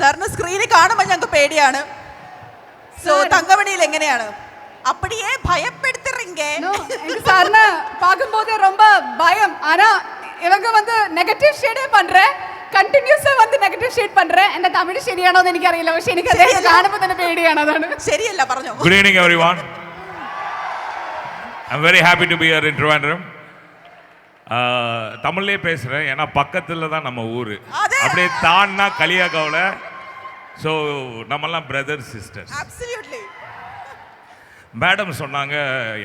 സാറിന് സ്ക്രീനിൽ കാണുമ്പോൾ ഞങ്ങൾക്ക് പേടിയാണ്. സോ തങ്കമണിയിൽ എങ്ങനെയാണ്? அப்படியே பயப்படுத்துறீங்க. எனக்கு சார்னா பாக்கும்போது ரொம்ப பயம். ஆனா இவங்க வந்து நெகட்டிவ் ஷேடே பண்றேன். കണ്ടിന്യൂസ് വന്ന് നെഗറ്റീവ് ഷെയ്ഡ് പண்றேன். എന്റെ തമിഴ് ശരിയാണോ എന്ന് എനിക്കറിയില്ല. പക്ഷെ എനിക്ക് അതേ കാണുമ്പോൾ തന്നെ പേടിയാണ്. അതാണ് ശരിയല്ല പറഞ്ഞോ. Good evening everyone. I'm very happy to be here in Trivandrum. தமிழ்லே பேசுகிறேன் ஏன்னா பக்கத்தில் தான் நம்ம ஊர். அப்படியே தான்னா களியாக்காவில். ஸோ நம்மெல்லாம் பிரதர்ஸ் சிஸ்டர்ஸ். Absolutely. மேடம் சொன்னாங்க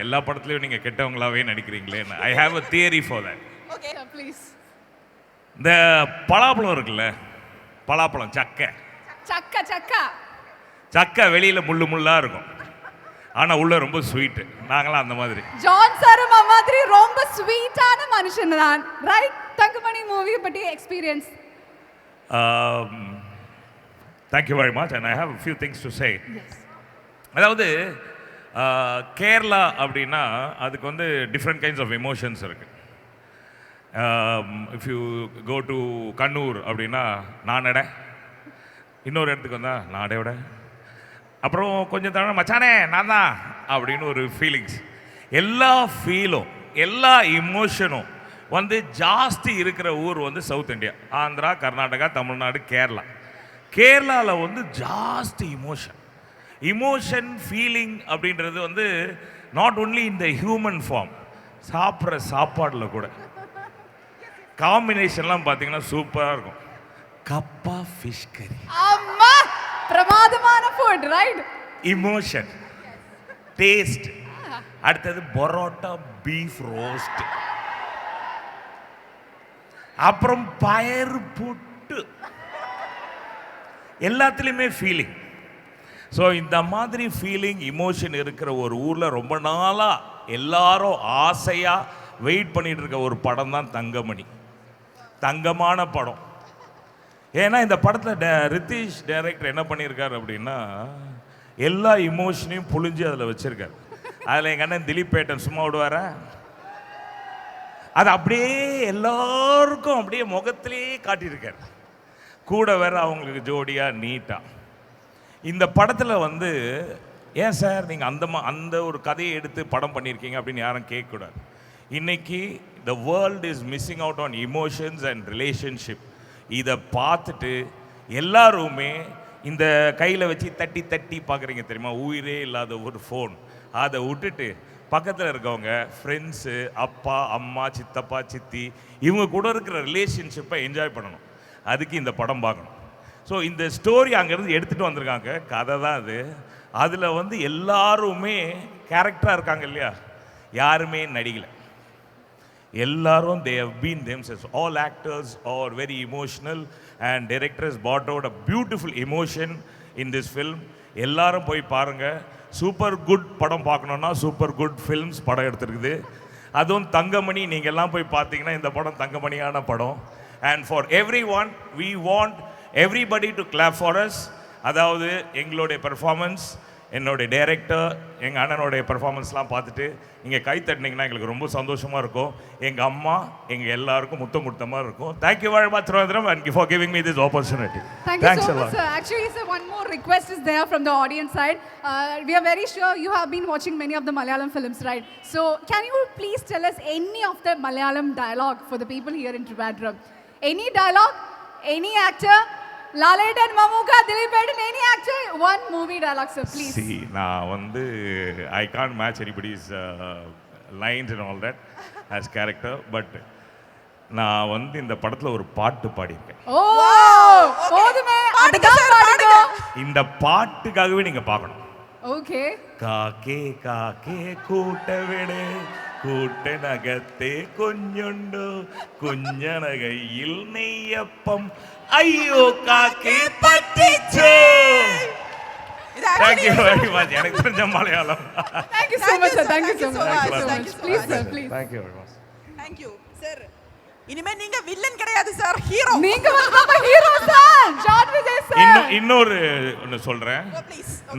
எல்லா படத்துலையும் நீங்கள் கெட்டவங்களாவே நடிக்கிறீங்களேன்னு. I have a theory for that. Okay please. இந்த பலாப்பழம் இருக்குல்ல, பலாப்பழம் சக்கை சக்கை சக்கை சக்கை வெளியில் முள்ளு முள்ளாக இருக்கும், ஆனால் உள்ள ரொம்ப ஸ்வீட்டு. நாங்களாம் அந்த மாதிரி. ஜான் சாரும் மாதிரி ரொம்ப ஸ்வீட்டான மனுஷன் தான். ரைட்? தங்கமணி மூவி பற்றி experience. Thank you very much and I have a few things to say. அதாவது கேரளா அப்படின்னா அதுக்கு வந்து டிஃப்ரெண்ட் கைண்ட்ஸ் ஆஃப் எமோஷன்ஸ் இருக்குது. If you go to Kannur அப்படின்னா நானடை, இன்னொரு இடத்துக்கு வந்தால் நாடையோட, அப்புறம் கொஞ்சம் தவிர மச்சானே நான் தான் அப்படின்னு ஒரு ஃபீலிங்ஸ். எல்லா ஃபீலும் எல்லா இமோஷனும் வந்து ஜாஸ்தி இருக்கிற ஊர் வந்து சவுத் இந்தியா, ஆந்திரா, கர்நாடகா, தமிழ்நாடு, கேரளா. கேரளாவில் வந்து ஜாஸ்தி இமோஷன் ஃபீலிங் அப்படின்றது வந்து not only in the human form, சாப்பிட்ற சாப்பாடில் கூட காம்பினேஷன்லாம் பார்த்தீங்கன்னா சூப்பராக இருக்கும். கப்பா ஃபிஷ் கறி, அம்மா பிரமாதமான ஃபுட். ரைட்? Emotion, taste. அடுத்தது பரோட்டா பீஃப் ரோஸ்ட், அப்புறம் பயறு புட்டு, எல்லாத்துலேயுமே ஃபீலிங். ஸோ இந்த மாதிரி ஃபீலிங் இமோஷன் இருக்கிற ஒரு ஊரில் ரொம்ப நாளாக எல்லாரும் ஆசையாக வெயிட் பண்ணிட்டு இருக்க ஒரு படம் தான் தங்கமணி. தங்கமான படம். ஏன்னா இந்த படத்தில் ரித்தீஷ் டைரக்டர் என்ன பண்ணியிருக்காரு அப்படின்னா எல்லா இமோஷனையும் புழிஞ்சு அதில் வச்சுருக்காரு. அதில் எங்கள் அண்ணன் திலீப் ஏட்டன் சும்மா விடுவார, அது அப்படியே எல்லாருக்கும் அப்படியே முகத்திலேயே காட்டியிருக்காரு. கூட வேற அவங்களுக்கு ஜோடியாக நீட்டாக. இந்த படத்தில் வந்து ஏன் சார் நீங்கள் அந்த ஒரு கதையை எடுத்து படம் பண்ணியிருக்கீங்க அப்படின்னு யாரும் கேட்கக்கூடாது. இன்னைக்கு the world is missing out on emotions and relationship. இதை பார்த்துட்டு எல்லாருமே இந்த கையில் வச்சு தட்டி தட்டி பார்க்குறீங்க தெரியுமா, உயிரே இல்லாத ஒரு ஃபோன். அதை விட்டுட்டு பக்கத்தில் இருக்கவங்க ஃப்ரெண்ட்ஸு, அப்பா அம்மா, சித்தப்பா சித்தி, இவங்க கூட இருக்கிற ரிலேஷன்ஷிப்பை என்ஜாய் பண்ணணும். அதுக்கு இந்த படம் பார்க்கணும். ஸோ இந்த ஸ்டோரி அங்கேருந்து எடுத்துகிட்டு வந்திருக்காங்க, கதை தான் அது. அதில் வந்து எல்லாருமே கேரக்டராக இருக்காங்க இல்லையா, யாருமே நடிகலை. எல்லாரும் they have been themselves. All actors are very emotional and director has brought out a beautiful emotion in this film. எல்லாரும் போய் பாருங்கள். சூப்பர் குட் படம் பார்க்கணுன்னா சூப்பர் குட் ஃபில்ம்ஸ் படம் எடுத்துருக்குது. அதுவும் தங்கமணி, நீங்கள் எல்லாம் போய் பார்த்தீங்கன்னா இந்த படம் தங்கமணியான படம். And for everyone, we want everybody to clap for us. அதாவது எங்களுடைய பெர்ஃபார்மன்ஸ், என்னுடைய டைரக்டர், எங்கள் அண்ணனுடைய பெர்ஃபார்மன்ஸ்லாம் பார்த்துட்டு நீங்கள் கை தட்டினீங்கன்னா எங்களுக்கு ரொம்ப சந்தோஷமாக இருக்கும். எங்கள் அம்மா எங்கள் எல்லாருக்கும் முத்தம் கொடுத்த மாதிரி இருக்கும். Thank you very much Trivandrum and for giving me this opportunity. Thanks so much, sir. Actually, sir, one more request is there from the audience side. We are very sure you have been watching many of the Malayalam films, right? So, can you please tell us any of the Malayalam dialogue for the people here in Trivandrum? Any dialogue, any actor, Laladan, Mamuka, Dilip Edin, any actor, one movie dialogue, sir, please. See, நான் வந்து I can't match anybody's lines and all that as character, but நான் வந்து இந்த படத்தில் ஒரு பாட்டு பாடியிருக்கேன். ஓ போதுமே, அதுதான் பாடுங்க. இந்த பாட்டுக்காகவே நீங்கள் பார்க்கணும். ஓகே. കാക്കേ കാക്കേ കൂട്ടവിടെ കൂട്ടനകത്തെ കുഞ്ഞുണ്ടോ കുഞ്ഞണ കയ്യിൽ നെയ്യപ്പം അയ്യോ കാക്കേ പറ്റിച്ചോ. Thank you very much. எனக்கு தெரிஞ்ச Malayalam. Thank you so much, sir. Thank you so much. Please, sir, please. Thank you very much. Thank you, sir. இனிமே நீங்க வில்லன் கிடையாது சார், ஹீரோ. நீங்க வந்து hero sir, John Vijay sir. இன்னொரு ஒன்று சொல்கிறேன்.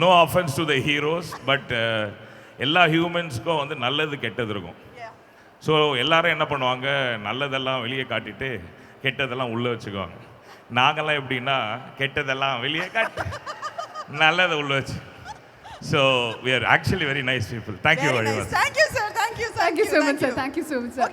No offence to the heroes, but எல்லா ஹியூமன்ஸ்க்கும் வந்து நல்லது கெட்டது இருக்கும். ஸோ எல்லாரும் என்ன பண்ணுவாங்க, நல்லதெல்லாம் வெளியே காட்டிட்டு கெட்டதெல்லாம் உள்ளே வச்சுக்குவாங்க. நாங்கெல்லாம் எப்படின்னா கெட்டதெல்லாம் வெளியே காட்டு நல்லதை உள்ள வச்சு. So we are actually very nice people. Thank you very much. Thank you, sir. Thank you. Thank you so much, sir. Thank you so much, sir.